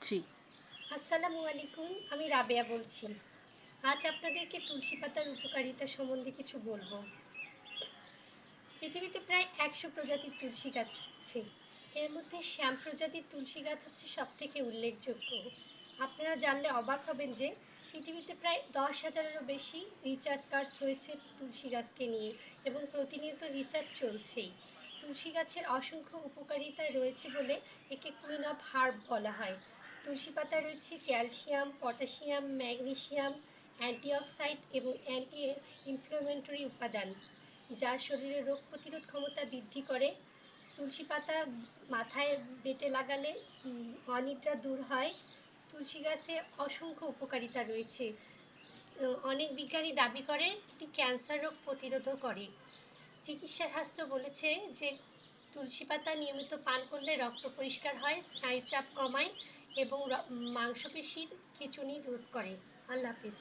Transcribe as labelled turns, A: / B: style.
A: জি।
B: আসসালামু আলাইকুম, আমি রাবেয়া বলছি। আজ আপনাদেরকে তুলসী পাতার উপকারিতা সম্বন্ধে কিছু বলবো। পৃথিবীতে প্রায় ১০০ প্রজাতির তুলসী গাছ রয়েছে। এর মধ্যে শ্যাম প্রজাতির তুলসী গাছ হচ্ছে সবথেকে উল্লেখযোগ্য। আপনারা জানলে অবাক হবেন যে পৃথিবীতে প্রায় ১০,০০০-এরও বেশি রিচার্জ কার্স হয়েছে তুলসী গাছকে নিয়ে, এবং প্রতিনিয়ত রিচার্জ চলছেই। তুলসী গাছের অসংখ্য উপকারিতা রয়েছে বলে একে কুইন অফ হার্ব বলা হয়। তুলসী পাতায় রয়েছে ক্যালসিয়াম, পটাশিয়াম, ম্যাগনেসিয়াম, অ্যান্টিঅক্সাইড এবং অ্যান্টি ইনফ্লামেটরি উপাদান, যা শরীরের রোগ প্রতিরোধ ক্ষমতা বৃদ্ধি করে। তুলসী পাতা মাথায় বেটে লাগালে অনিদ্রা দূর হয়। তুলসী গাছে অসংখ্য উপকারিতা রয়েছে। অনেক বিজ্ঞানী দাবি করে এটি ক্যান্সার রোগ প্রতিরোধও করে। চিকিৎসা শাস্ত্র বলেছে যে তুলসী পাতা নিয়মিত পান করলে রক্ত পরিষ্কার হয়, স্নায়ুচাপ কমায় এবং মাংসপেশির খিঁচুনি রোধ করে। আল্লাহ হাফিজ।